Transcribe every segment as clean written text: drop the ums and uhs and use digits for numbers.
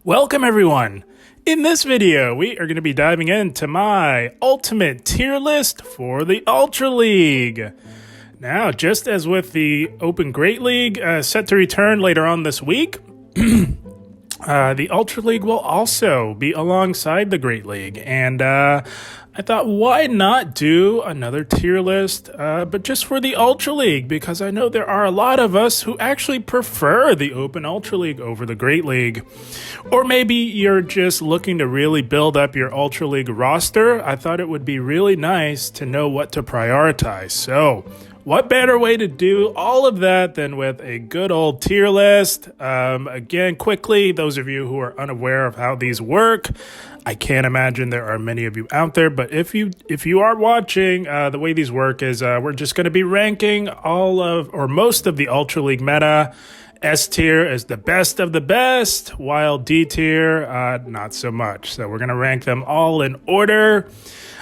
Welcome everyone! In this video, we are going to be diving into my ultimate tier list for the Ultra League. Now, just as with the Open Great League set to return later on this week, the Ultra League will also be alongside the Great League. And I thought, why not do another tier list, but just for the Ultra League? Because I know there are a lot of us who actually prefer the Open Ultra League over the Great League. Or maybe you're just looking to really build up your Ultra League roster. I thought it would be really nice to know what to prioritize. So, what better way to do all of that than with a good old tier list? Again, quickly, those of you who are unaware of how these work, I can't imagine there are many of you out there, but if you are watching, the way these work is we're just going to be ranking all of or most of the Ultra League meta. S tier is the best of the best, while D tier, not so much. So we're going to rank them all in order.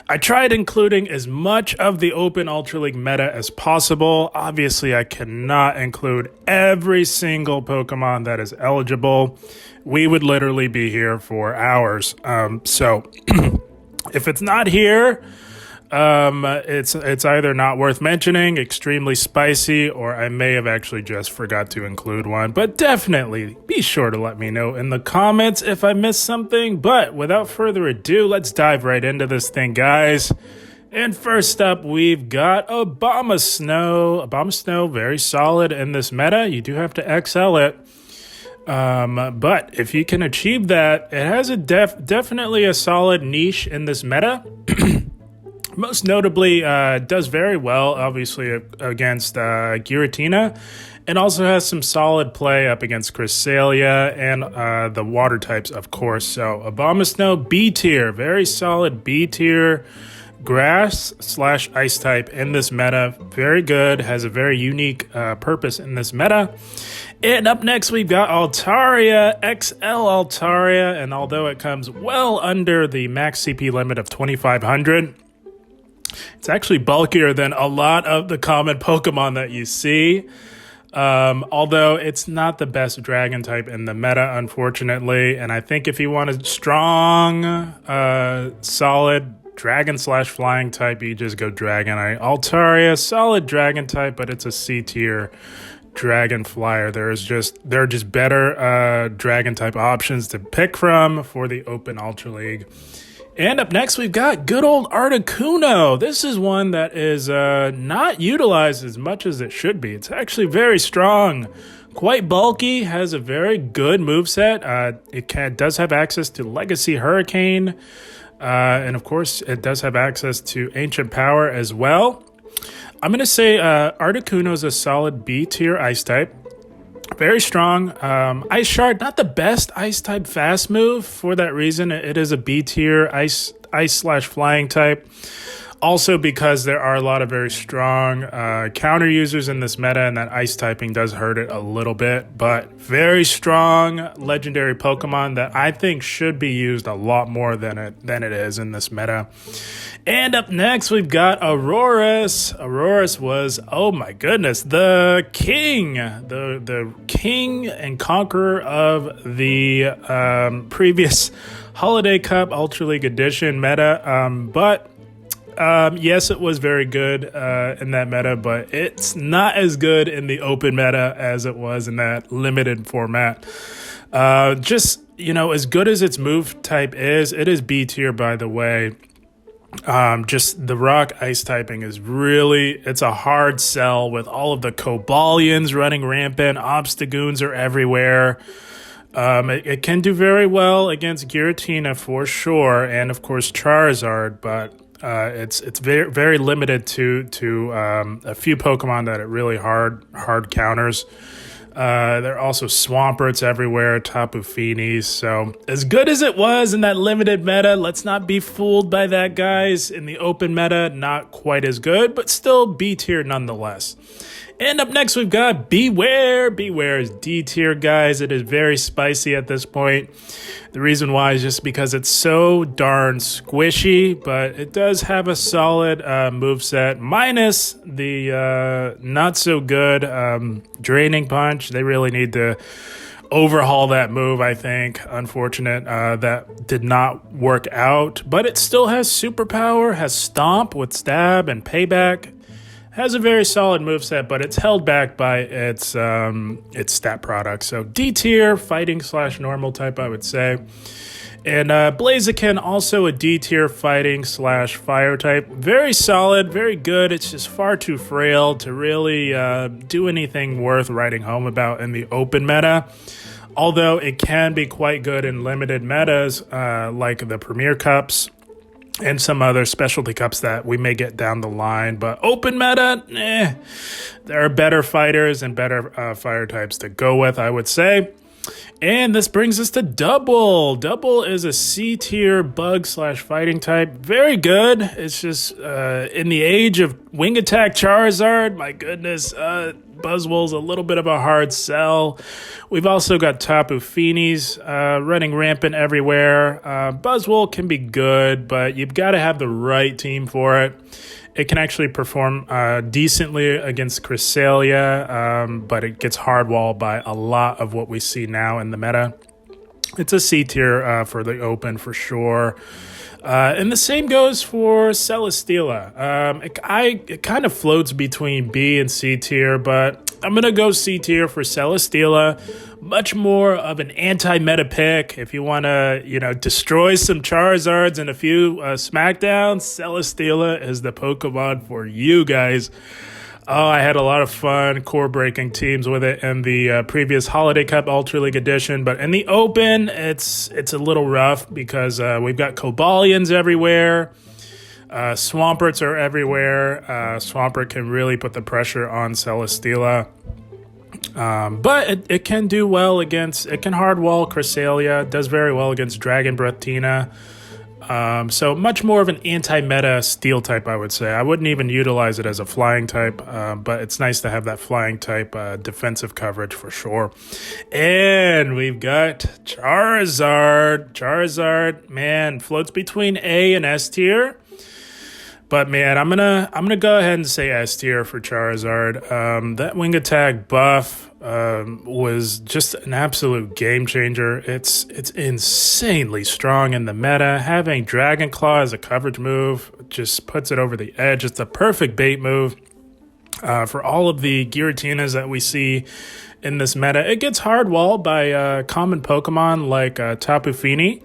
I tried including as much of the Open Ultra League meta as possible. Obviously, I cannot include every single Pokemon that is eligible. We would literally be here for hours. So if it's not here, it's either not worth mentioning, extremely spicy, or I may have actually just forgot to include one. But definitely be sure to let me know in the comments if I missed something. But without further ado, let's dive right into this thing, guys. And first up, we've got Abomasnow. Abomasnow, very solid in this meta. You do have to XL it. But if you can achieve that, it has a definitely a solid niche in this meta. Most notably, does very well, obviously, against Giratina, and also has some solid play up against Cresselia and the water types, of course. So, Abomasnow, B tier, very solid B tier grass/ice type in this meta. Very good, has a very unique purpose in this meta. And up next, we've got Altaria, XL Altaria, and although it comes well under the max CP limit of 2,500, it's actually bulkier than a lot of the common Pokemon that you see. Although it's not the best dragon type in the meta, unfortunately. And I think if you want a strong, solid dragon/flying type, you just go Dragonite. Altaria, solid dragon type, but it's a C tier dragon flyer. There are just better dragon type options to pick from for the Open Ultra League. And up next, we've got good old Articuno. This is one that is not utilized as much as it should be. It's actually very strong, quite bulky, has a very good moveset. It does have access to Legacy Hurricane, and of course, it does have access to Ancient Power as well. I'm going to say Articuno is a solid B tier ice type. Very strong. Ice Shard, not the best ice type fast move. For that reason, it is a B tier ice/flying type. Also because there are a lot of very strong counter users in this meta, and that ice typing does hurt it a little bit. But very strong legendary Pokemon that I think should be used a lot more than it is in this meta. And up next, we've got Aurorus. Aurorus was, oh my goodness, the king and conqueror of the previous Holiday Cup Ultra League Edition meta. Yes, it was very good in that meta, but it's not as good in the open meta as it was in that limited format. As good as its move type is, it is B tier, by the way. Just the rock ice typing is it's a hard sell with all of the Cobalions running rampant. Obstagoons are everywhere. It can do very well against Giratina for sure, and of course Charizard, but it's very, very limited to a few Pokemon that it really hard counters. There are also Swamperts everywhere, Tapu Finis. So as good as it was in that limited meta, let's not be fooled by that, guys. In the open meta, not quite as good, but still B tier nonetheless. And up next, we've got Beware. Beware is D tier, guys. It is very spicy at this point. The reason why is just because it's so darn squishy, but it does have a solid moveset, minus the not so good Draining Punch. They really need to overhaul that move, I think. Unfortunate that did not work out, but it still has superpower, has Stomp with Stab and Payback. Has a very solid moveset, but it's held back by its stat product. So D tier, fighting / normal type, I would say. And Blaziken, also a D tier fighting / fire type. Very solid, very good. It's just far too frail to really do anything worth writing home about in the open meta. Although it can be quite good in limited metas like the Premier Cups and some other specialty cups that we may get down the line. But open meta, there are better fighters and better fire types to go with, I would say. And this brings us to Double. Double is a C tier bug / fighting type. Very good. It's just in the age of Wing Attack Charizard, my goodness, Buzzwole's a little bit of a hard sell. We've also got Tapu Finis running rampant everywhere. Buzzwole can be good, but you've got to have the right team for it. It can actually perform decently against Cresselia, but it gets hardwalled by a lot of what we see now in the meta. It's a C tier for the open for sure. And the same goes for Celesteela. It kind of floats between B and C tier, but I'm going to go C tier for Celesteela. Much more of an anti-meta pick. If you want to, destroy some Charizards and a few Smackdowns, Celesteela is the Pokemon for you guys. Oh, I had a lot of fun core-breaking teams with it in the previous Holiday Cup Ultra League edition, but in the Open, it's a little rough because we've got Cobalions everywhere. Swamperts are everywhere. Swampert can really put the pressure on Celesteela. But it can do well against, it can hardwall Cresselia, does very well against Dragon Breath Tina. So much more of an anti-meta steel type, I would say. I wouldn't even utilize it as a flying type, but it's nice to have that flying type defensive coverage for sure. And we've got Charizard. Charizard, man, floats between A and S tier. But man, I'm gonna go ahead and say S tier for Charizard. That wing attack buff was just an absolute game changer. It's insanely strong in the meta. Having Dragon Claw as a coverage move just puts it over the edge. It's a perfect bait move for all of the Giratinas that we see in this meta. It gets hardwalled by common Pokemon like Tapu Fini.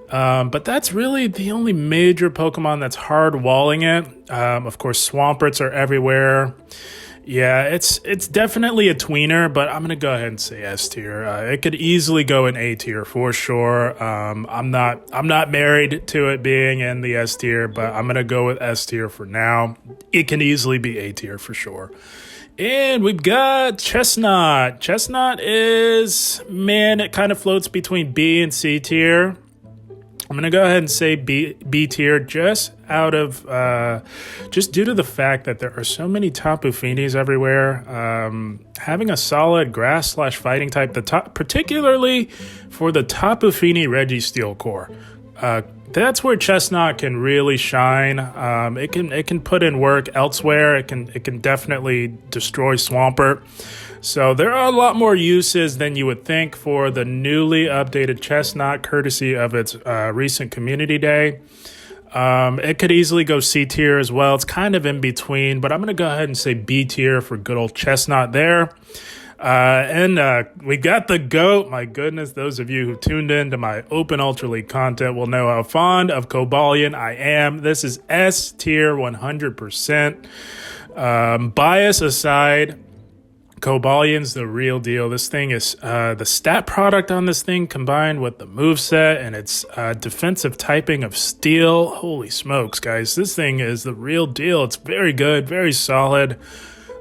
But that's really the only major Pokemon that's hard walling it. Of course, Swamperts are everywhere. Yeah, it's definitely a tweener, but I'm gonna go ahead and say S tier. It could easily go in A tier for sure. I'm not married to it being in the S tier, but I'm gonna go with S tier for now. It can easily be A tier for sure. And we've got Chestnut. Chestnut is, man, it kind of floats between B and C tier. I'm going to go ahead and say B tier just due to the fact that there are so many Tapu Finis everywhere. Having a solid grass / fighting type, particularly for the Tapu Fini Registeel core. That's where Chestnut can really shine. It can put in work elsewhere. It can definitely destroy Swampert. So there are a lot more uses than you would think for the newly updated Chestnut, courtesy of its recent community day. It could easily go C tier as well. It's kind of in between, but I'm going to go ahead and say B tier for good old Chestnut there. And we got the GOAT. My goodness, those of you who tuned in to my Open Ultra League content will know how fond of Cobalion I am. This is S tier 100%. Bias aside, Cobalion's the real deal. This thing is the stat product on this thing combined with the moveset and its defensive typing of steel. Holy smokes, guys. This thing is the real deal. It's very good, very solid.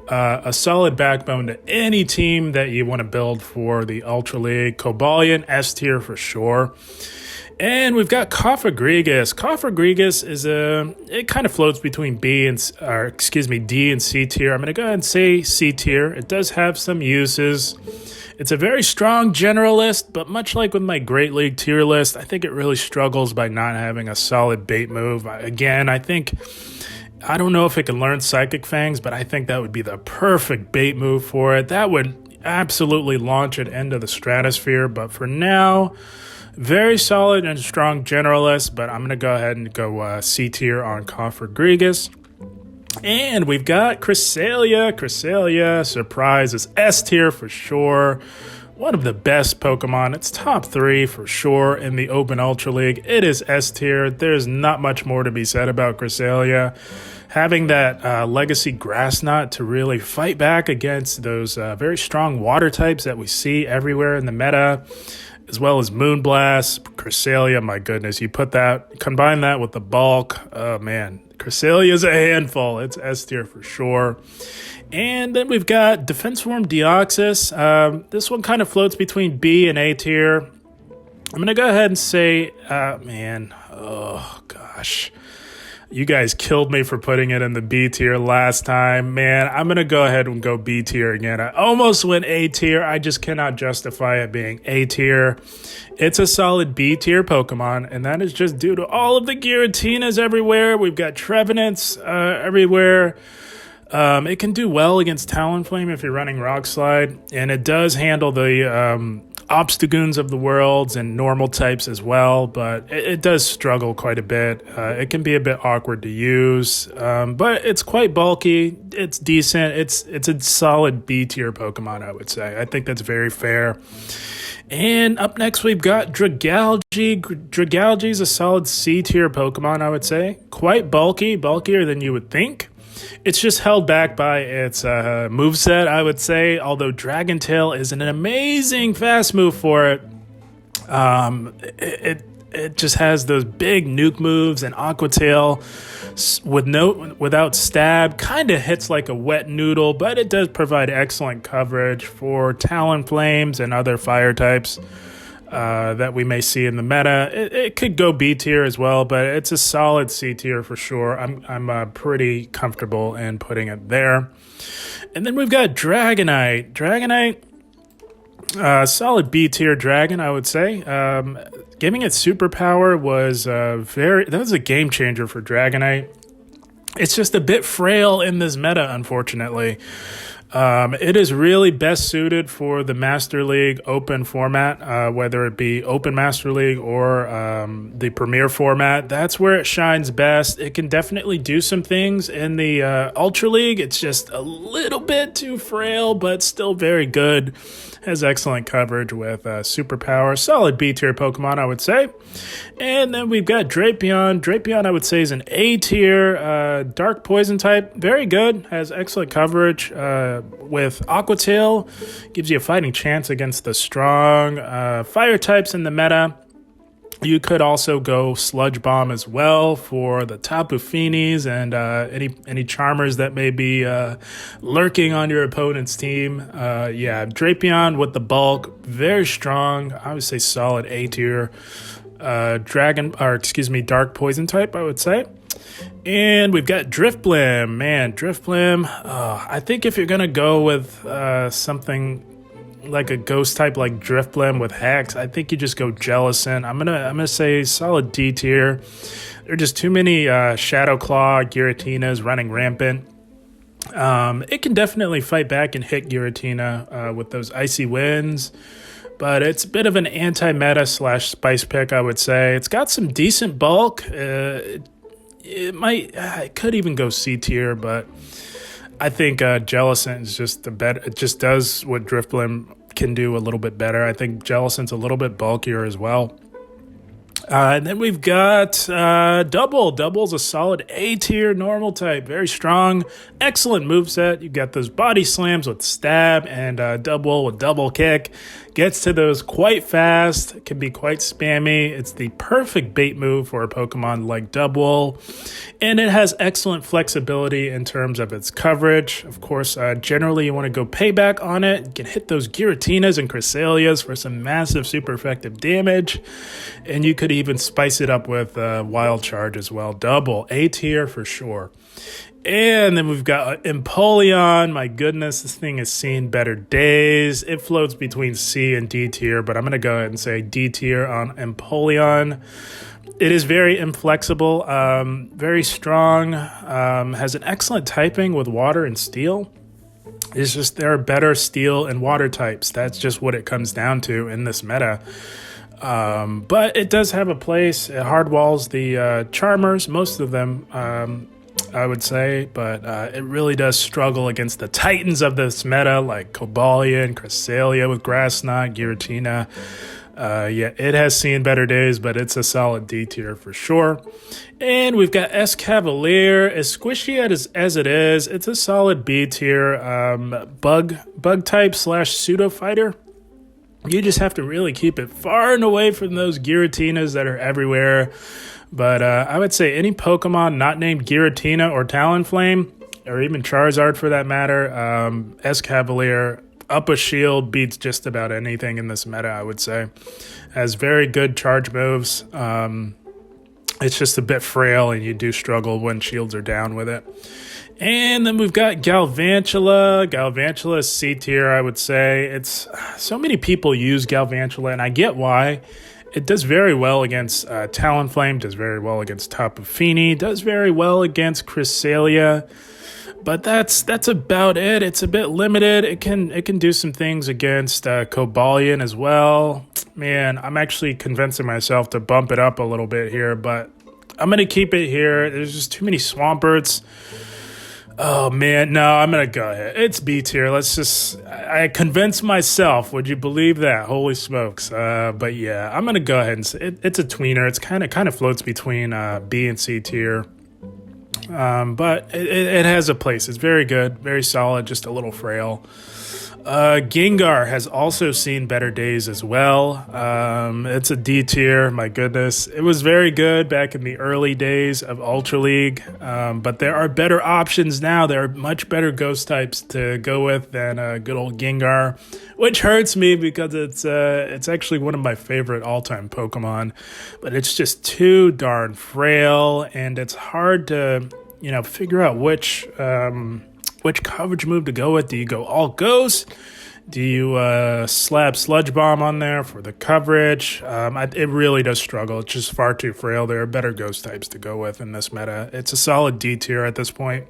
A solid backbone to any team that you want to build for the Ultra League. Cobalion, S tier for sure. And we've got Cofagrigus. Cofagrigus is it kind of floats between D and C tier. I'm going to go ahead and say C tier. It does have some uses. It's a very strong generalist, but much like with my Great League tier list, I think it really struggles by not having a solid bait move. Again, I don't know if it can learn Psychic Fangs, but I think that would be the perfect bait move for it. That would absolutely launch it into the stratosphere. But for now, very solid and strong generalist, but I'm going to go ahead and go C tier on Cofagrigus. And we've got Cresselia. Cresselia, surprise, is S tier for sure. One of the best Pokemon. It's top 3 for sure in the Open Ultra League. It is S tier. There's not much more to be said about Cresselia. Having that Legacy Grass Knot to really fight back against those very strong water types that we see everywhere in the meta, as well as Moonblast, Cresselia, my goodness. You combine that with the bulk, oh man. Cresselia is a handful. It's S tier for sure. And then we've got Defense Form Deoxys. This one kind of floats between B and A tier. I'm going to go ahead and say, oh gosh. You guys killed me for putting it in the B tier last time. Man, I'm going to go ahead and go B tier again. I almost went A tier. I just cannot justify it being A tier. It's a solid B tier Pokemon, and that is just due to all of the Giratinas everywhere. We've got Trevenants everywhere. It can do well against Talonflame if you're running Rock Slide, and it does handle the Obstagoons of the worlds and normal types as well, but it does struggle quite a bit. It can be a bit awkward to use, but it's quite bulky. It's decent. It's a solid B tier Pokemon, I would say. I think that's very fair. And up next, we've got Dragalge. Dragalge is a solid C tier Pokemon, I would say. Quite bulky, bulkier than you would think. It's just held back by its moveset, I would say, although Dragon Tail is an amazing fast move for it. It just has those big nuke moves, and Aqua Tail without stab kind of hits like a wet noodle, but it does provide excellent coverage for Talonflames and other fire types that we may see in the meta. It could go B tier as well, but it's a solid C tier for sure. I'm pretty comfortable in putting it there. And then we've got Dragonite. Dragonite, solid B tier dragon, I would say. Giving it superpower was that was a game changer for Dragonite. It's just a bit frail in this meta, unfortunately. It is really best suited for the Master League Open format, whether it be Open Master League or the Premier format. That's where it shines best. It can definitely do some things in the Ultra League. It's just a little bit too frail, but still very good. Has excellent coverage with superpower. Solid B tier Pokemon, I would say. And then we've got Drapion. Drapion, I would say, is an A tier dark poison type. Very good. Has excellent coverage with Aqua Tail. Gives you a fighting chance against the strong fire types in the meta. You could also go Sludge Bomb as well for the Tapu Finis and any Charmers that may be lurking on your opponent's team. Drapion with the bulk, very strong. I would say solid A tier. Dark Poison type, I would say. And we've got Drifblim. Man, Drifblim. I think if you're gonna go with something like a ghost type like Drifblim with Hex, I think you just go Jellicent. I'm gonna say solid D tier. There are just too many Shadow Claw Giratinas running rampant. It can definitely fight back and hit Giratina with those icy winds, but it's a bit of an anti-meta / spice pick, I would say. It's got some decent bulk. It could even go C tier, but I think Jellicent is just the better. It just does what Drifblim can do a little bit better. I think Jellicent's a little bit bulkier as well. And then we've got Double. Double's a solid A tier normal type. Very strong. Excellent moveset. You've got those body slams with stab and Double with double kick. Gets to those quite fast. It can be quite spammy. It's the perfect bait move for a Pokemon like Double. And it has excellent flexibility in terms of its coverage. Of course, generally you want to go payback on it. You can hit those Giratinas and Cresselias for some massive super effective damage. And you could even spice it up with Wild Charge as well. Double, A tier for sure. And then we've got Empoleon. My goodness, this thing has seen better days. It floats between C and D tier, but I'm going to go ahead and say D tier on Empoleon. It is very inflexible, very strong, has an excellent typing with water and steel. It's just there are better steel and water types. That's just what it comes down to in this meta. But it does have a place. It hardwalls the Charmers, most of them, I would say. But it really does struggle against the titans of this meta, like Cobalion, Cresselia with Grass Knot, Giratina. Yeah, it has seen better days, but it's a solid D tier for sure. And we've got Escavalier. As squishy as it is, it's a solid B tier bug type / pseudo fighter. You just have to really keep it far and away from those Giratinas that are everywhere. But I would say any Pokemon not named Giratina or Talonflame, or even Charizard for that matter, Escavalier up a shield beats just about anything in this meta, I would say. Has very good charge moves. It's just a bit frail, and you do struggle when shields are down with it. And then we've got Galvantula. Galvantula is C tier, I would say. It's so many people use Galvantula, and I get why. It does very well against Talonflame, does very well against Tapu Fini, does very well against Cresselia. But that's about it. It's a bit limited. It can do some things against Cobalion as well. Man, I'm actually convincing myself to bump it up a little bit here, but I'm going to keep it here. There's just too many Swamperts. Oh, man, no, I'm going to go ahead. It's B tier. I convinced myself. Would you believe that? Holy smokes. But yeah, I'm going to go ahead and say it's a tweener. It's kind of floats between B and C tier. But it has a place. It's very good, very solid, just a little frail. Gengar has also seen better days as well. It's a D tier, my goodness. It was very good back in the early days of Ultra League, but there are better options now. There are much better ghost types to go with than good old Gengar, which hurts me because it's actually one of my favorite all-time Pokemon, but it's just too darn frail, and it's hard to figure out which coverage move to go with. Do you go all ghost? Do you slap Sludge Bomb on there for the coverage? It really does struggle. It's just far too frail. There are better ghost types to go with in this meta. It's a solid D tier at this point.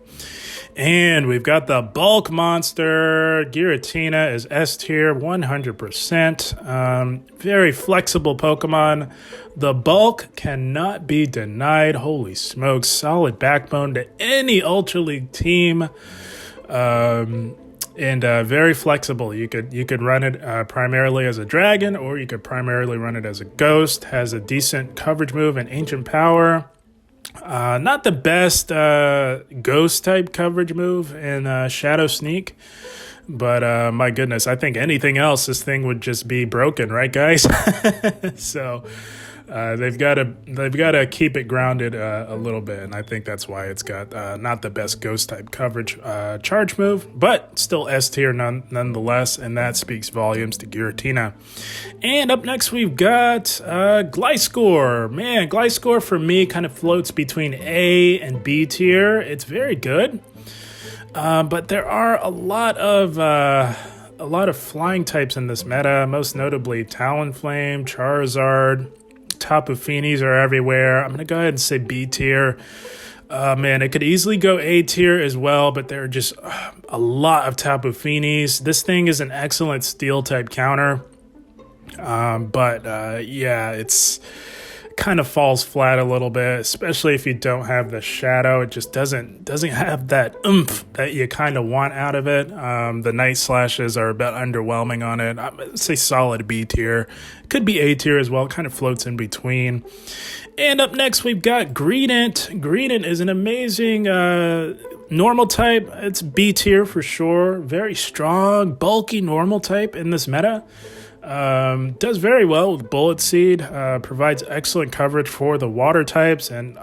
And we've got the bulk monster. Giratina is S tier, 100%. Very flexible Pokemon. The bulk cannot be denied. Holy smokes. Solid backbone to any Ultra League team. And very flexible. You could run it primarily as a dragon, or you could primarily run it as a ghost. Has a decent coverage move and ancient power. Not the best ghost type coverage move in Shadow Sneak, but my goodness, I think anything else, this thing would just be broken, right, guys? So they've got to keep it grounded a little bit, and I think that's why it's got not the best ghost type coverage charge move, but still S tier nonetheless, and that speaks volumes to Giratina. And up next we've got Gliscor. Man, Gliscor for me kind of floats between A and B tier. It's very good, but there are a lot of flying types in this meta, most notably Talonflame, Charizard. Tapu Finis are everywhere. I'm going to go ahead and say B tier. Man, it could easily go A tier as well, but there are just a lot of Tapu Finis. This thing is an excellent steel type counter. Yeah, it's kind of falls flat a little bit, especially if you don't have the shadow. It just doesn't have that oomph that you kind of want out of it. The night slashes are a bit underwhelming on it. I'd say solid B tier. Could be A tier as well. Kind of floats in between. And up next we've got Greedent. Greedent is an amazing normal type. It's B tier for sure. Very strong, bulky normal type in this meta. Does very well with Bullet Seed, provides excellent coverage for the water types, and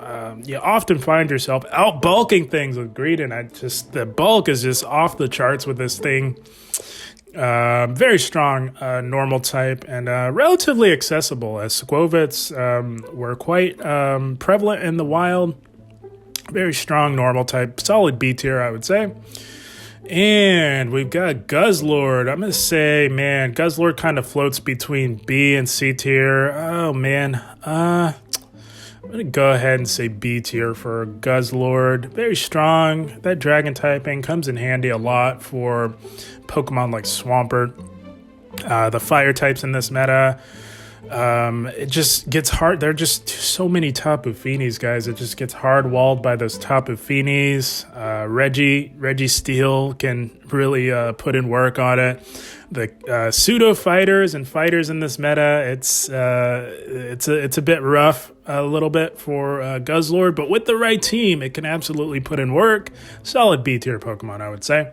you often find yourself out bulking things with Greedent. The bulk is just off the charts with this thing. Very strong normal type, and relatively accessible, as Squovits were quite prevalent in the wild. Very strong normal type, solid B tier, I would say. And we've got Guzzlord. I'm going to say, man, Guzzlord kind of floats between B and C tier. Oh, man. I'm going to go ahead and say B tier for Guzzlord. Very strong. That dragon typing comes in handy a lot for Pokemon like Swampert. The fire types in this meta, it just gets hard. There are just so many Tapu Finis, guys. It just gets hard walled by those Tapu Finis. Reggie Steele can really put in work on it. The pseudo fighters and fighters in this meta, it's a bit rough a little bit for Guzzlord, but with the right team, it can absolutely put in work. Solid B tier Pokemon, I would say.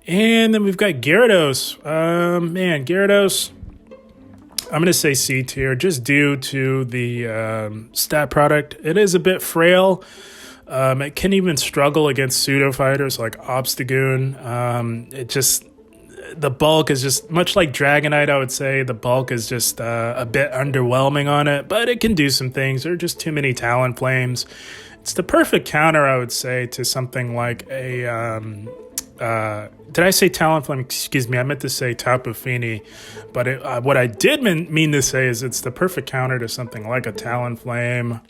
And then we've got Gyarados. Gyarados, I'm going to say C tier just due to the stat product. It is a bit frail. It can even struggle against pseudo fighters like Obstagoon. The bulk is just, much like Dragonite, I would say, the bulk is just a bit underwhelming on it, but it can do some things. There are just too many Talonflames. It's the perfect counter, I would say, to something like a... did I say Talonflame? Excuse me, I meant to say Tapu Fini. But what I did mean to say is it's the perfect counter to something like a Talonflame,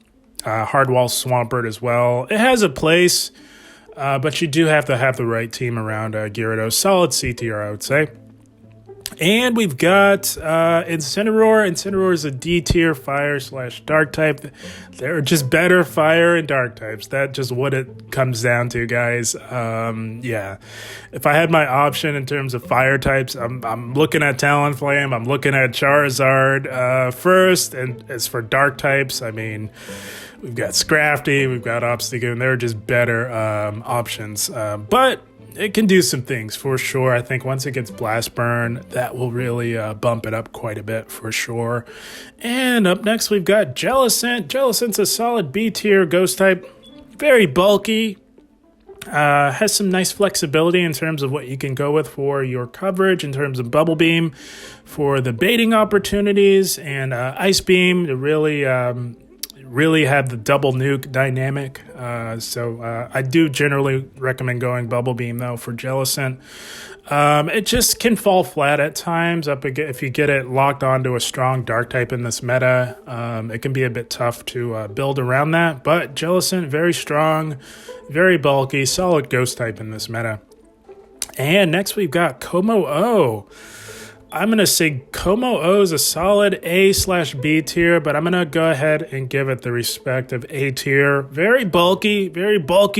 Hardwall Swampert as well. It has a place, but you do have to have the right team around Gyarados. Solid C tier, I would say. And we've got Incineroar. Incineroar is a D tier fire/dark type. They're just better fire and dark types. That's just what it comes down to, guys. Yeah. If I had my option in terms of fire types, I'm looking at Talonflame. I'm looking at Charizard first. And as for dark types, I mean, we've got Scrafty, we've got Obstagoon. They're just better options. But it can do some things for sure. I think once it gets Blast Burn, that will really bump it up quite a bit for sure. And up next, we've got Jellicent. Jellicent's a solid B tier ghost type. Very bulky. Has some nice flexibility in terms of what you can go with for your coverage in terms of Bubble Beam for the baiting opportunities, and Ice Beam to really have the double nuke dynamic. So I do generally recommend going Bubble Beam, though, for Jellicent. It just can fall flat at times if you get it locked onto a strong dark type in this meta. It can be a bit tough to build around that, but Jellicent, very strong, very bulky, solid ghost type in this meta. And next we've got Como-O. I'm going to say Como-O is a solid A/B tier, but I'm going to go ahead and give it the respect of A tier. Very bulky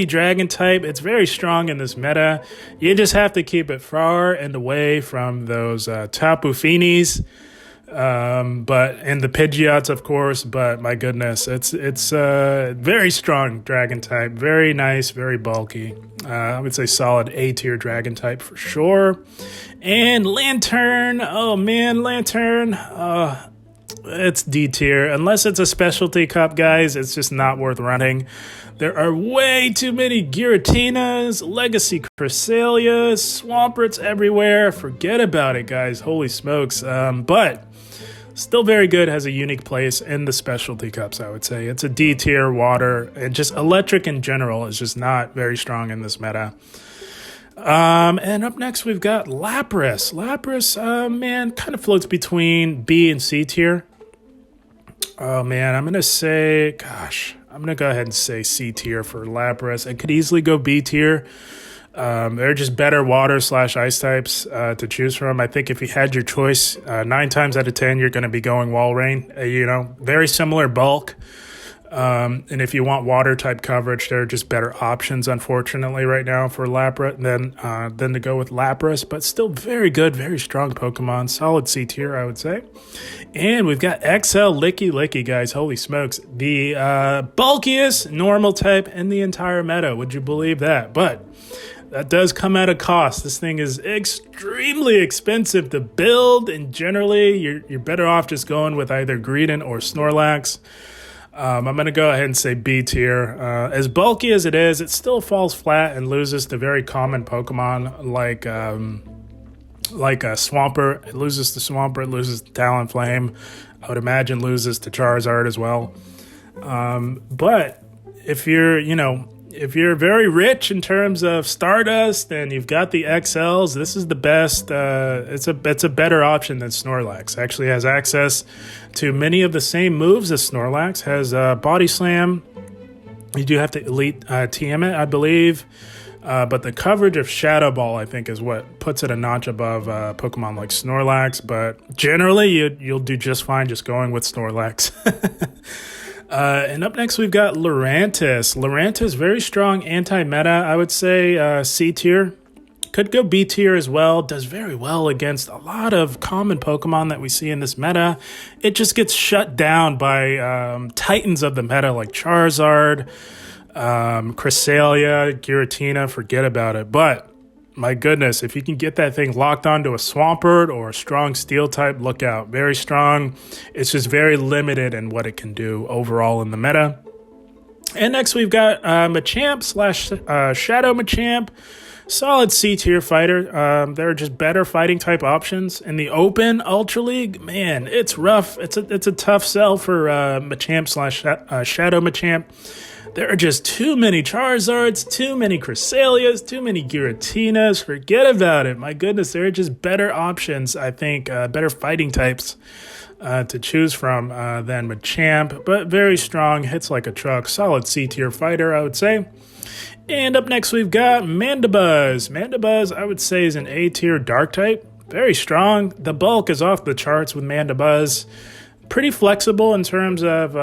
dragon type. It's very strong in this meta. You just have to keep it far and away from those Tapu Finis, and the Pidgeots, of course, but my goodness, it's very strong dragon type. Very nice, very bulky. I would say solid A tier dragon type for sure. And Lantern, oh man, Lantern, it's D tier. Unless it's a specialty cup, guys, it's just not worth running. There are way too many Giratinas, Legacy Cressalias, Swamperts everywhere. Forget about it, guys. Holy smokes. But still very good, has a unique place in the specialty cups, I would say. It's a D tier water, and just electric in general is just not very strong in this meta. And up next, we've got Lapras. Lapras, kind of floats between B and C tier. Oh, man, I'm going to go ahead and say C tier for Lapras. I could easily go B tier. They're just better water/ice types to choose from. I think if you had your choice, 9 times out of 10, you're going to be going Walrein. Very similar bulk. And if you want water type coverage, there are just better options, unfortunately, right now for Lapras than to go with Lapras. But still very good, very strong Pokemon. Solid C tier, I would say. And we've got XL Licky, guys. Holy smokes. The bulkiest normal type in the entire meta. Would you believe that? But that does come at a cost. This thing is extremely expensive to build, and generally, you're better off just going with either Greedent or Snorlax. I'm going to go ahead and say B tier. As bulky as it is, it still falls flat and loses to very common Pokemon like a Swampert. It loses to Swampert, loses to Talonflame. I would imagine loses to Charizard as well. But if you're, if you're very rich in terms of Stardust and you've got the XLs, this is the best. It's a better option than Snorlax. Actually has access to many of the same moves as Snorlax. Has Body Slam. You do have to Elite TM it, I believe. But the coverage of Shadow Ball, I think, is what puts it a notch above Pokemon like Snorlax. But generally, you'll do just fine just going with Snorlax. And up next, we've got Lurantis. Lurantis, very strong anti-meta. I would say C tier. Could go B tier as well. Does very well against a lot of common Pokemon that we see in this meta. It just gets shut down by titans of the meta like Charizard, Cresselia, Giratina, forget about it. But my goodness, if you can get that thing locked onto a Swampert or a strong steel type, look out. Very strong. It's just very limited in what it can do overall in the meta. And next we've got Machamp / Shadow Machamp. Solid C tier fighter. There are just better fighting type options in the open Ultra League. Man, it's rough. It's a tough sell for Machamp / Shadow Machamp. There are just too many Charizards, too many Cresselias, too many Giratinas. Forget about it. My goodness, there are just better options, I think, better fighting types to choose from than Machamp. But very strong, hits like a truck. Solid C tier fighter, I would say. And up next, we've got Mandibuzz. Mandibuzz, I would say, is an A tier dark type. Very strong. The bulk is off the charts with Mandibuzz. Pretty flexible in terms of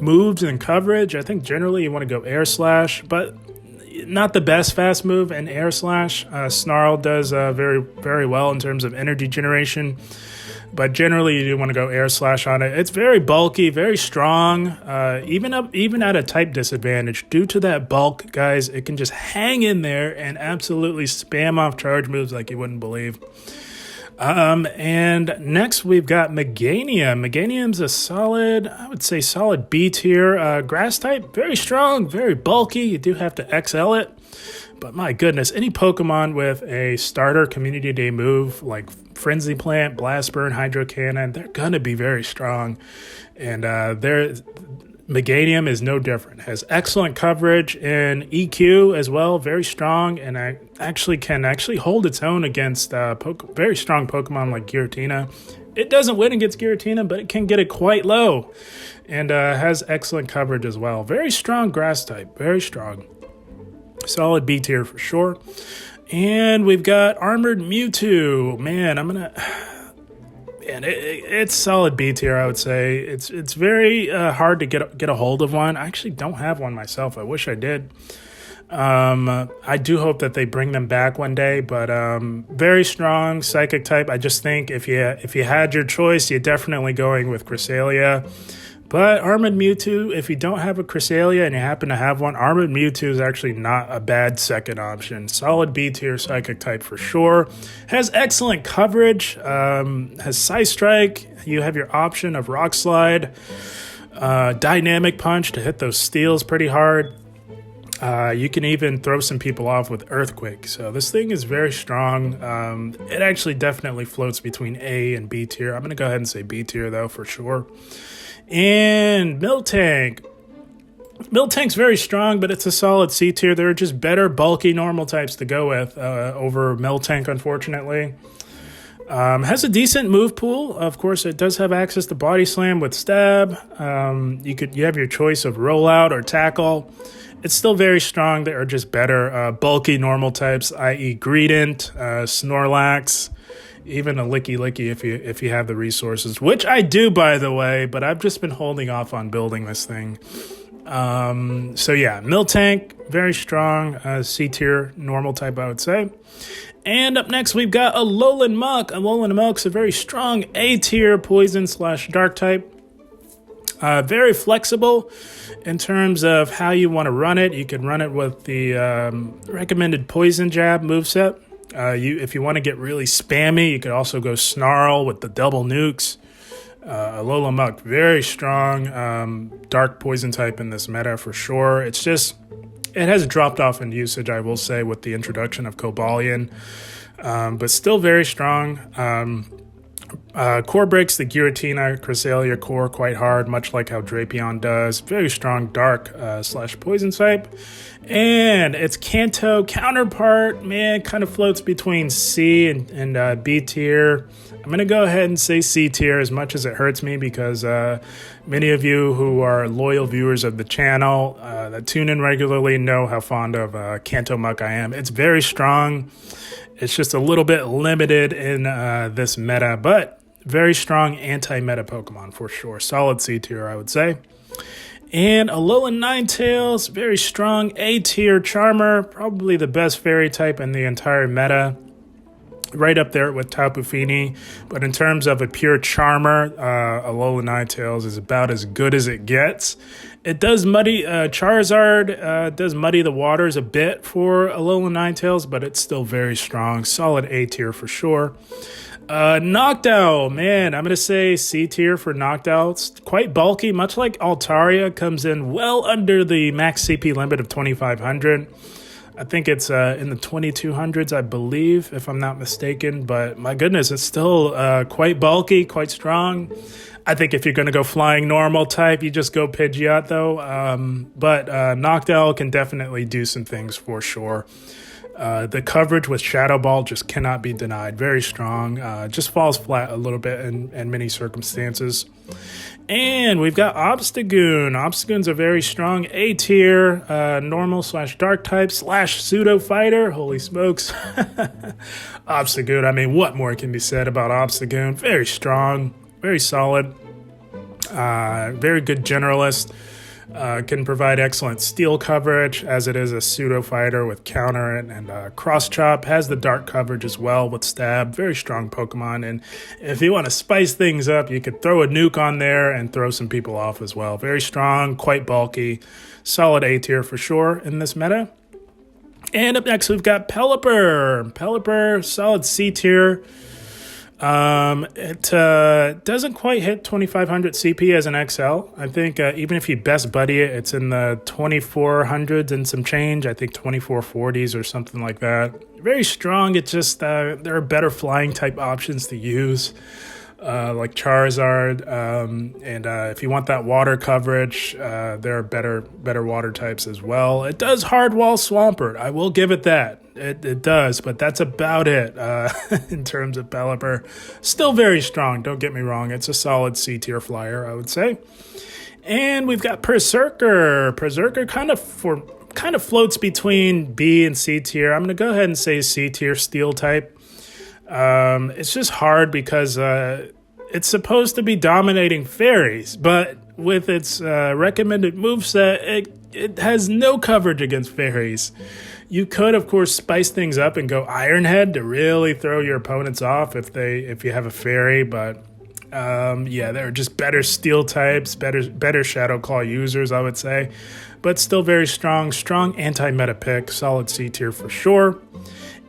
moves and coverage. I think generally you want to go Air Slash, but not the best fast move in Air Slash. Snarl does very, very well in terms of energy generation, but generally you do want to go Air Slash on it. It's very bulky, very strong, even at a type disadvantage. Due to that bulk, guys, it can just hang in there and absolutely spam off charge moves like you wouldn't believe. And next we've got Meganium. Meganium's a solid, I would say solid B tier grass type. Very strong, very bulky. You do have to XL it. But my goodness, any Pokemon with a starter Community Day move like Frenzy Plant, Blast Burn, Hydro Cannon, they're going to be very strong. And Meganium is no different. Has excellent coverage in EQ as well, very strong, and I can hold its own against very strong Pokemon like Giratina. It doesn't win against Giratina, but it can get it quite low, and has excellent coverage as well. Very strong grass type, very strong. Solid B tier for sure. And we've got Armored Mewtwo. Man, it's solid B tier, I would say. It's very hard to get a hold of one. I actually don't have one myself. I wish I did. I do hope that they bring them back one day, but very strong psychic type. I just think if you had your choice, you're definitely going with Cresselia. But Armored Mewtwo, if you don't have a Cresselia and you happen to have one, Armored Mewtwo is actually not a bad second option. Solid B tier psychic type for sure. Has excellent coverage. Has Psy Strike. You have your option of Rock Slide. Dynamic Punch to hit those steals pretty hard. You can even throw some people off with Earthquake. So this thing is very strong. It actually definitely floats between A and B tier. I'm going to go ahead and say B tier though for sure. And Miltank. Miltank's very strong, but it's a solid C tier. There are just better bulky normal types to go with over Miltank, unfortunately. Has a decent move pool. Of course, it does have access to Body Slam with Stab. You have your choice of Rollout or Tackle. It's still very strong. There are just better bulky normal types, i.e. Greedent, Snorlax, even a Licky if you have the resources, which I do, by the way, but I've just been holding off on building this thing. So yeah, Miltank, very strong, C tier normal type, I would say. And up next, we've got Alolan Muk. Alolan Muk's a very strong A tier poison / dark type. Very flexible in terms of how you want to run it. You can run it with the recommended Poison Jab moveset. If you want to get really spammy, you could also go Snarl with the double nukes. Alolan Muk, very strong dark poison type in this meta for sure. It has dropped off in usage, I will say, with the introduction of Cobalion, but still very strong. Core breaks the Giratina Cresselia core quite hard, much like how Drapion does. Very strong dark slash poison type. And its Kanto counterpart, man, kind of floats between C and B tier. I'm going to go ahead and say C tier, as much as it hurts me, because many of you who are loyal viewers of the channel that tune in regularly know how fond of Kanto Muck I am. It's very strong. It's just a little bit limited in this meta, but very strong anti-meta Pokemon for sure. Solid C tier, I would say. And Alolan Ninetales, very strong A tier Charmer, probably the best fairy type in the entire meta. Right up there with Tapu Fini. But in terms of a pure Charmer, Alolan Ninetales is about as good as it gets. It does muddy, Charizard does muddy the waters a bit for Alolan Ninetales, but it's still very strong. Solid A tier for sure. Noctowl, man, I'm going to say C tier for Noctowl. It's quite bulky, much like Altaria, comes in well under the max CP limit of 2,500. I think it's in the 2,200s, I believe, if I'm not mistaken. But my goodness, it's still quite bulky, quite strong. I think if you're going to go flying normal type, you just go Pidgeot, though. But Noctowl can definitely do some things for sure. The coverage with Shadow Ball just cannot be denied. Very strong. Just falls flat a little bit in many circumstances. And we've got Obstagoon. Obstagoon's a very strong A tier, normal slash dark type slash pseudo fighter. Holy smokes. Obstagoon, I mean, what more can be said about Obstagoon? Very strong, very solid, very good generalist. Can provide excellent steel coverage, as it is a pseudo fighter with counter and cross chop. Has the dark coverage as well with stab. Very strong Pokemon. And if you want to spice things up, you could throw a nuke on there and throw some people off as well. Very strong, quite bulky, solid A tier for sure in this meta. And up next, we've got Pelipper. Pelipper, solid C tier. It doesn't quite hit 2,500 CP as an XL. I think even if you best buddy it, it's in the 2,400s and some change. I think 2,440s or something like that. Very strong. It's just there are better flying type options to use, like Charizard. And if you want that water coverage, there are better water types as well. It does hard wall Swampert. I will give it that. It does, but that's about it in terms of Pelipper. Still very strong, don't get me wrong. It's a solid C tier flyer, I would say. And we've got Berserker. Berserker kind of floats between B and C tier. I'm going to go ahead and say C tier steel type. It's just hard because it's supposed to be dominating fairies, but with its recommended moveset, it has no coverage against fairies. You could, of course, spice things up and go Iron Head to really throw your opponents off if you have a fairy, but yeah, there are just better steel types, better Shadow Claw users, I would say, but still very strong anti-meta pick, solid C tier for sure.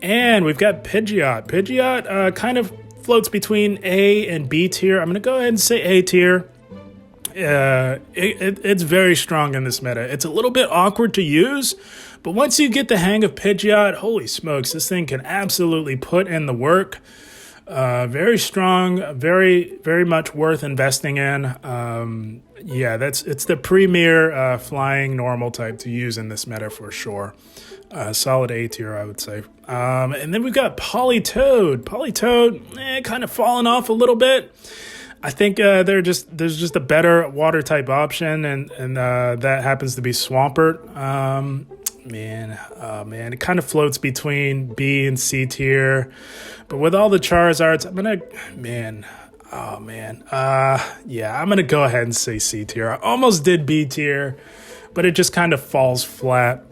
And we've got Pidgeot. Pidgeot kind of floats between A and B tier. I'm going to go ahead and say A tier. It's very strong in this meta. It's a little bit awkward to use, but once you get the hang of Pidgeot, holy smokes, this thing can absolutely put in the work. Very strong, very, very much worth investing in. Yeah, it's the premier flying normal type to use in this meta for sure. Solid A tier, I would say. And then we've got Politoed. Politoed, kind of falling off a little bit. I think there's just a better water type option, and that happens to be Swampert. Man, it kind of floats between B and C tier, but with all the Charizards, I'm gonna go ahead and say C tier. I almost did B tier, but it just kind of falls flat.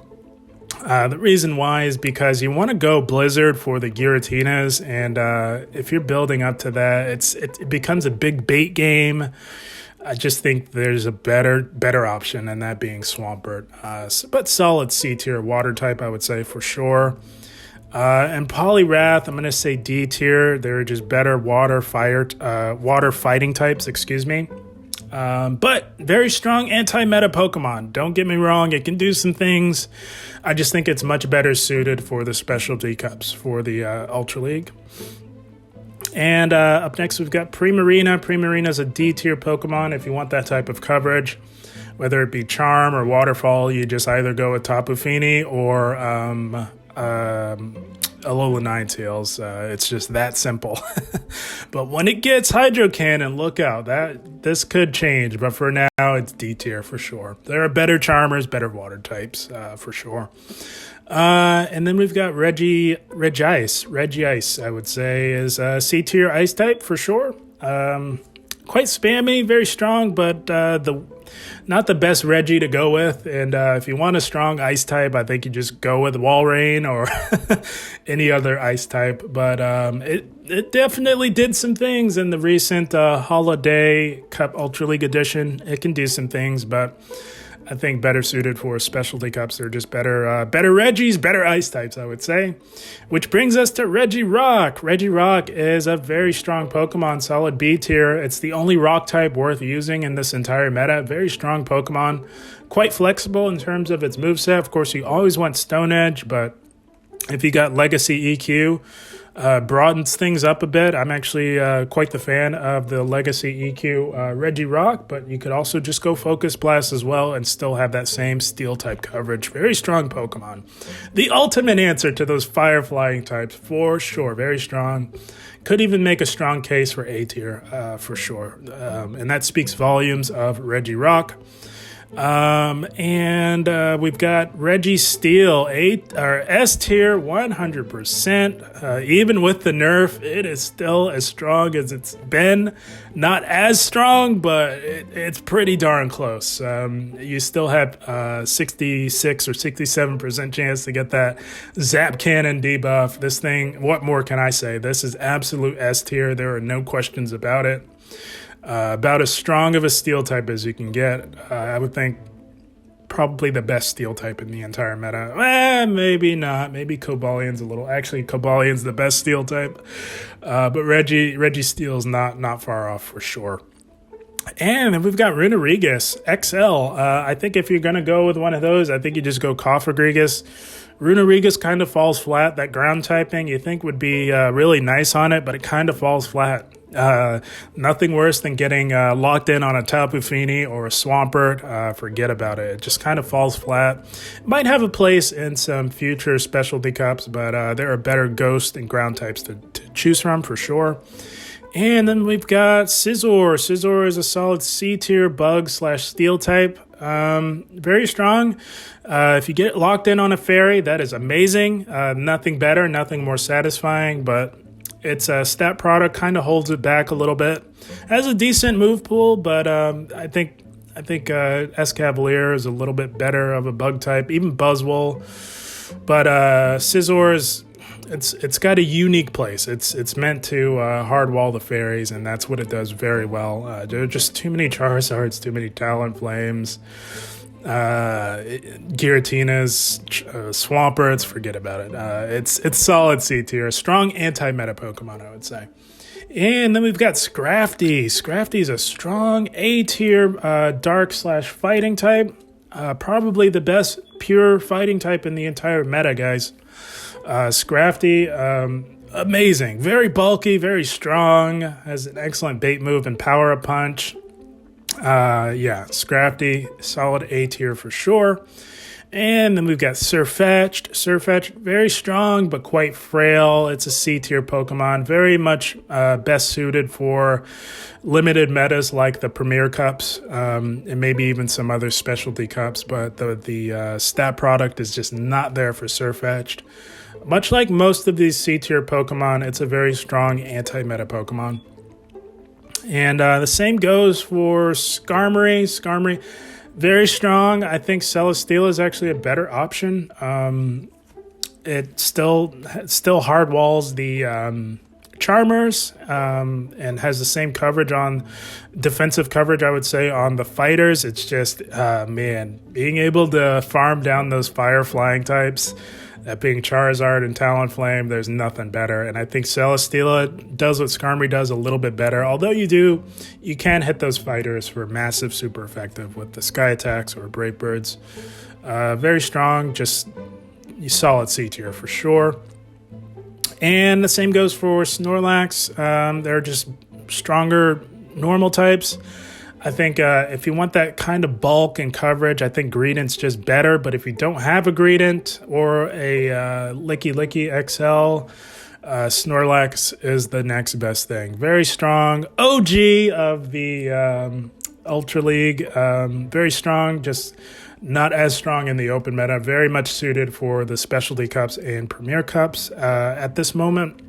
The reason why is because you want to go Blizzard for the Giratinas, and if you're building up to that, it becomes a big bait game. I just think there's a better option, and that being Swampert. But solid C tier water type, I would say for sure. And Poliwrath, I'm going to say D tier. They're just better water fighting types. Excuse me. But very strong anti-meta Pokemon. Don't get me wrong, it can do some things. I just think it's much better suited for the specialty cups for the Ultra League. And up next, we've got Primarina. Primarina is a D tier Pokemon if you want that type of coverage. Whether it be Charm or Waterfall, you just either go with Tapu Fini or Alola Ninetales. It's just that simple. But when it gets Hydro Cannon, look out. This could change, but for now, it's D tier for sure. There are better Charmers, better Water types for sure. And then we've got Regice, I would say, is a C tier Ice type for sure. Quite spammy, very strong, but not the best Reggie to go with. And if you want a strong Ice type, I think you just go with Walrein or any other Ice type. But it definitely did some things in the recent Holiday Cup Ultra League Edition. It can do some things, but I think better suited for specialty cups. They're just better Reggies, better Ice types, I would say. Which brings us to Regirock. Regirock is a very strong Pokemon, solid B tier. It's the only rock type worth using in this entire meta. Very strong Pokemon. Quite flexible in terms of its moveset. Of course, you always want Stone Edge, but if you got Legacy EQ, broadens things up a bit. I'm actually quite the fan of the Legacy EQ Regirock, but you could also just go Focus Blast as well and still have that same Steel type coverage. Very strong Pokemon. The ultimate answer to those Fire Flying types, for sure. Very strong. Could even make a strong case for A tier, for sure. And that speaks volumes of Regirock. And we've got Registeel, S tier, 100%. Even with the nerf, it is still as strong as it's been. Not as strong, but it's pretty darn close. You still have 66 or 67% chance to get that Zap Cannon debuff. This thing, what more can I say? This is absolute S tier. There are no questions about it. About as strong of a Steel type as you can get. I would think probably the best Steel type in the entire meta. Maybe not. Maybe Cobalion's a little. Actually, Cobalion's the best Steel type. But Registeel's not far off for sure. And then we've got Runerigus XL. I think if you're going to go with one of those, I think you just go Cofagrigus. Runerigus kind of falls flat. That ground typing you think would be really nice on it, but it kind of falls flat. Nothing worse than getting locked in on a Tapu Fini or a Swampert. Forget about it. It just kind of falls flat. Might have a place in some future specialty cups, but there are better ghost and ground types to choose from for sure. And then we've got Scizor. Scizor is a solid C tier bug/steel type. Very strong. If you get locked in on a fairy, that is amazing. Nothing better, nothing more satisfying, but its stat product kind of holds it back a little bit. Has a decent move pool, but I think Escavalier is a little bit better of a bug type, even Buzzwole. But Scizor is it's got a unique place. It's meant to hardwall the fairies, and that's what it does very well. There are just too many Charizards, too many Talonflames, Giratinas, Swamperts. Forget about it. It's solid C tier, strong anti-meta Pokemon, I would say. And then we've got Scrafty. Scrafty is a strong A tier dark/fighting type. Probably the best pure fighting type in the entire meta, guys. Scrafty, amazing. Very bulky, very strong. Has an excellent bait move and power-up punch. Scrafty, solid A tier for sure. And then we've got Surfetched. Surfetched, very strong but quite frail. It's a C tier Pokemon. Very much best suited for limited metas like the Premier Cups and maybe even some other specialty cups. But the stat product is just not there for Surfetched. Much like most of these C tier Pokemon, it's a very strong anti-meta Pokemon. And the same goes for Skarmory. Skarmory, very strong. I think Celesteela is actually a better option. It still hard walls the Charmers and has the same coverage on defensive coverage, I would say, on the fighters. It's just, being able to farm down those fire flying types, that being Charizard and Talonflame, there's nothing better. And I think Celesteela does what Skarmory does a little bit better. Although you can hit those fighters for massive super effective with the Sky Attacks or Brave Birds. Very strong, just solid C tier for sure. And the same goes for Snorlax. They're just stronger normal types. I think if you want that kind of bulk and coverage, I think Greedent's just better. But if you don't have a Greedent or a Licky Licky XL, Snorlax is the next best thing. Very strong. OG of the Ultra League. Very strong, just not as strong in the open meta. Very much suited for the specialty cups and premier cups at this moment.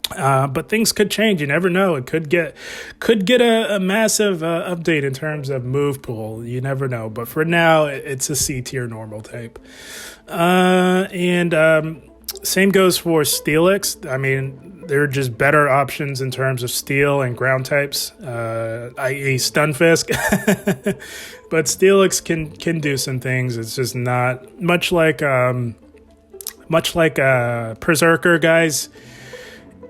But things could change. You never know. It could get a massive update in terms of move pool. You never know. But for now, it's a C tier normal type. Same goes for Steelix. I mean, they're just better options in terms of steel and ground types, i.e. Stunfisk. But Steelix can do some things. It's just not much like Berserker, guys.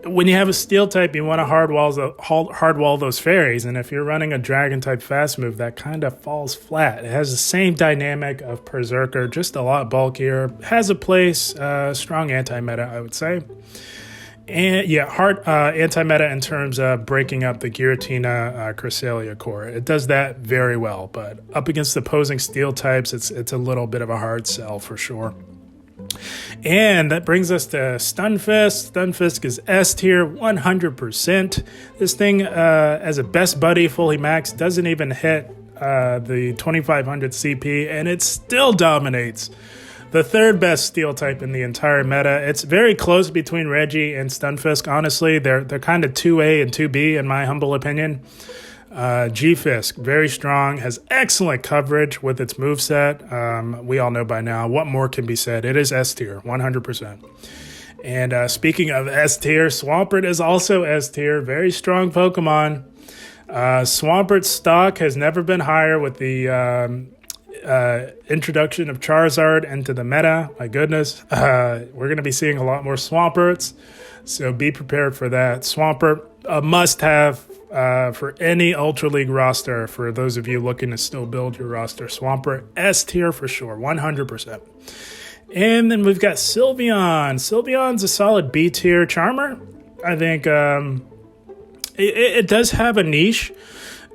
When you have a steel type, you want to hardwall those fairies, and if you're running a dragon type fast move, that kind of falls flat. It has the same dynamic of Berserker, just a lot bulkier. Has a place, strong anti-meta, I would say. And yeah, hard anti-meta in terms of breaking up the Giratina Cresselia core. It does that very well, but up against the opposing steel types, it's a little bit of a hard sell for sure. And that brings us to Stunfisk. Stunfisk is S tier 100%. This thing, as a best buddy, fully maxed, doesn't even hit the 2500 CP, and it still dominates. The third best steel type in the entire meta. It's very close between Reggie and Stunfisk. Honestly, they're kind of 2A and 2B in my humble opinion. G-Fisk, very strong, has excellent coverage with its moveset. We all know by now. What more can be said? It is S tier, 100%. And speaking of S tier, Swampert is also S tier. Very strong Pokemon. Swampert's stock has never been higher with the introduction of Charizard into the meta. My goodness. We're going to be seeing a lot more Swamperts, so be prepared for that. Swampert, a must-have for any Ultra League roster. For those of you looking to still build your roster, Swampert, S tier for sure, 100%. And then we've got Sylveon. Sylveon's a solid B tier charmer. I think it does have a niche.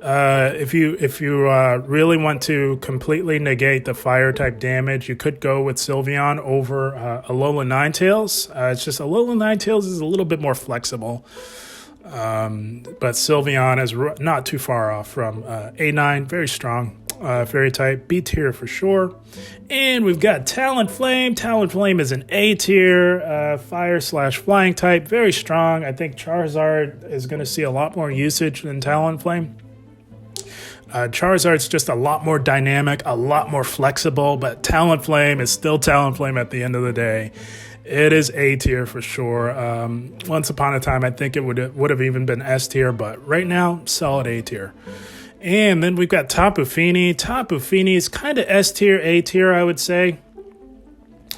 If you really want to completely negate the fire type damage, you could go with Sylveon over Alolan Ninetales. It's just Alolan Ninetales is a little bit more flexible. But Sylveon is not too far off from A9, very strong, fairy type, B tier for sure. And we've got Talonflame. Talonflame is an A tier, fire/flying type, very strong. I think Charizard is going to see a lot more usage than Talonflame. Charizard's just a lot more dynamic, a lot more flexible, but Talonflame is still Talonflame at the end of the day. It is A tier for sure. Once upon a time, I think it would have even been S tier, but right now, solid A tier. And then we've got Tapu Fini. Tapu Fini is kind of S tier, A tier, I would say.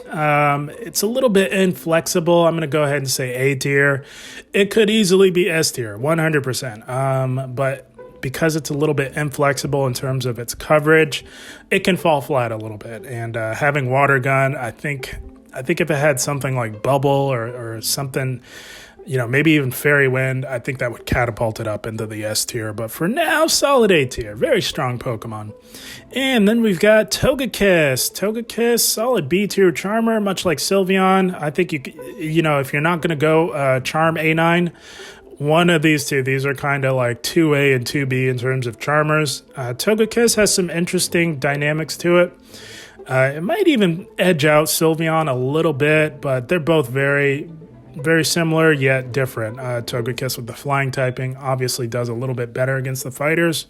It's a little bit inflexible. I'm going to go ahead and say A tier. It could easily be S tier, 100%. But because it's a little bit inflexible in terms of its coverage, it can fall flat a little bit. And having Water Gun, I think if it had something like Bubble or something, maybe even Fairy Wind, I think that would catapult it up into the S tier. But for now, solid A tier. Very strong Pokemon. And then we've got Togekiss. Togekiss, solid B tier charmer, much like Sylveon. I think if you're not going to go Charm A9, one of these two, these are kind of like 2A and 2B in terms of charmers. Togekiss has some interesting dynamics to it. It might even edge out Sylveon a little bit, but they're both very, very similar yet different. Togekiss with the flying typing obviously does a little bit better against the fighters.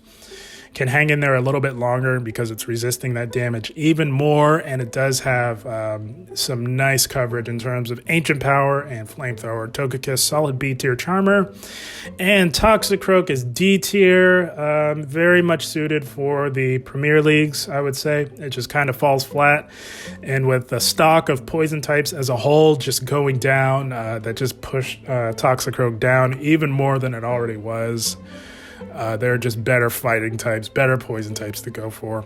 Can hang in there a little bit longer because it's resisting that damage even more, and it does have some nice coverage in terms of Ancient Power and Flamethrower. Togekiss, solid B tier charmer. And Toxicroak is D tier, very much suited for the Premier Leagues, I would say. It just kind of falls flat, and with the stock of poison types as a whole just going down, that just pushed Toxicroak down even more than it already was. They're just better fighting types, better poison types to go for.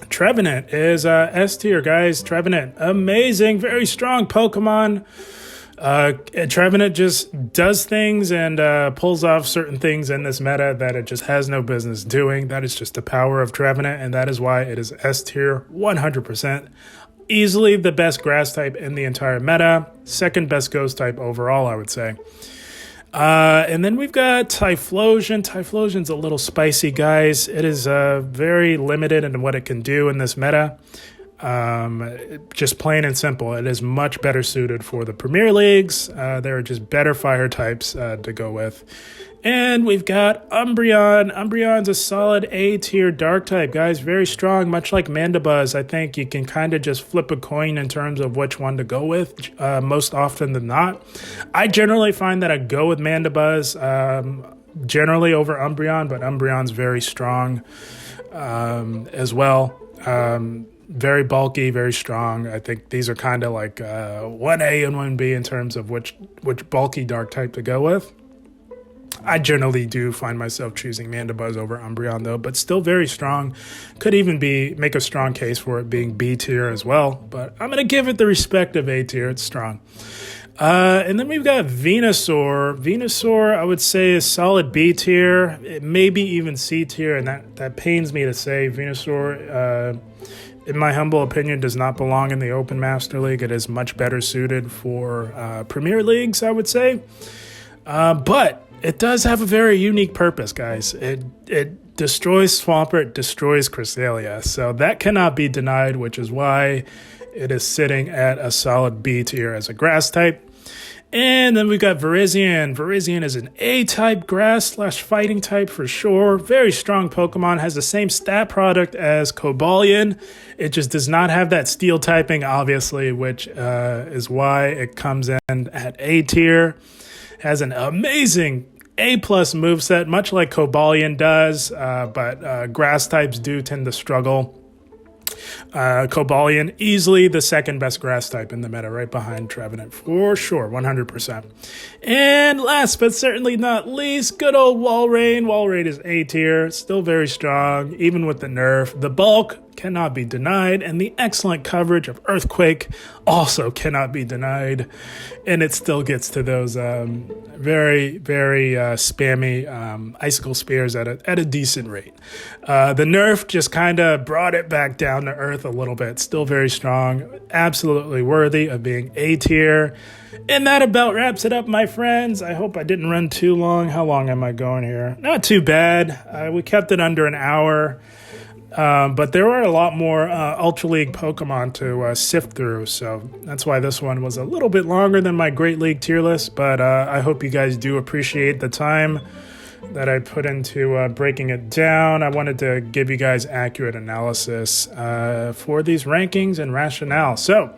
Trevenant is S tier, guys. Trevenant, amazing, very strong Pokemon. Trevenant just does things and pulls off certain things in this meta that it just has no business doing. That is just the power of Trevenant, and that is why it is S tier 100%. Easily the best grass type in the entire meta. Second best ghost type overall, I would say. And then we've got Typhlosion. Typhlosion's a little spicy, guys. It is very limited in what it can do in this meta. Just plain and simple, it is much better suited for the Premier Leagues. There are just better fire types to go with. And we've got Umbreon. Umbreon's a solid A tier dark type, guys. Very strong, much like Mandibuzz. I think you can kind of just flip a coin in terms of which one to go with, most often than not. I generally find that I go with Mandibuzz generally over Umbreon, but Umbreon's very strong as well. Very bulky, very strong. I think these are kind of like 1A and 1B in terms of which bulky dark type to go with. I generally do find myself choosing Mandibuzz over Umbreon, though, but still very strong. Could even make a strong case for it being B tier as well, but I'm going to give it the respect of A tier. It's strong. And then we've got Venusaur. Venusaur, I would say, is solid B tier, maybe even C tier, and that pains me to say. Venusaur, in my humble opinion, does not belong in the Open Master League. It is much better suited for Premier Leagues, I would say. But it does have a very unique purpose, guys. It destroys Swampert, it destroys Cresselia. So that cannot be denied, which is why it is sitting at a solid B tier as a grass type. And then we've got Virizion. Virizion is an A-type grass/fighting type for sure. Very strong Pokemon. Has the same stat product as Cobalion. It just does not have that steel typing, obviously, which is why it comes in at A tier. Has an amazing A-plus moveset, much like Cobalion does, but grass types do tend to struggle. Cobalion, easily the second best grass type in the meta, right behind Trevenant, for sure, 100%. And last but certainly not least, good old Walrein. Walrein is A tier, still very strong, even with the nerf. The bulk cannot be denied, and the excellent coverage of Earthquake also cannot be denied, and it still gets to those very, very spammy Icicle Spears at a decent rate. The nerf just kind of brought it back down to earth a little bit. Still very strong, absolutely worthy of being A tier. And that about wraps it up, my friends. I hope I didn't run too long. How long am I going here? Not too bad. We kept it under an hour. But there were a lot more Ultra League Pokemon to sift through, so that's why this one was a little bit longer than my Great League tier list, but I hope you guys do appreciate the time that I put into breaking it down. I wanted to give you guys accurate analysis for these rankings and rationale. So,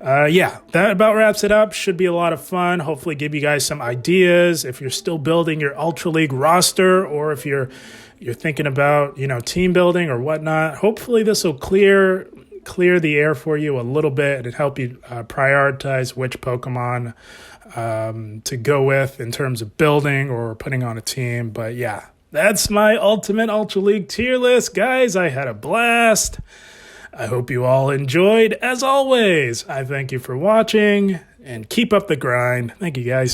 yeah, that about wraps it up. Should be a lot of fun. Hopefully give you guys some ideas if you're still building your Ultra League roster, or if you're thinking about, team building or whatnot. Hopefully this will clear the air for you a little bit and help you prioritize which Pokemon to go with in terms of building or putting on a team. But yeah, that's my Ultimate Ultra League tier list, guys. I had a blast. I hope you all enjoyed. As always, I thank you for watching and keep up the grind. Thank you, guys.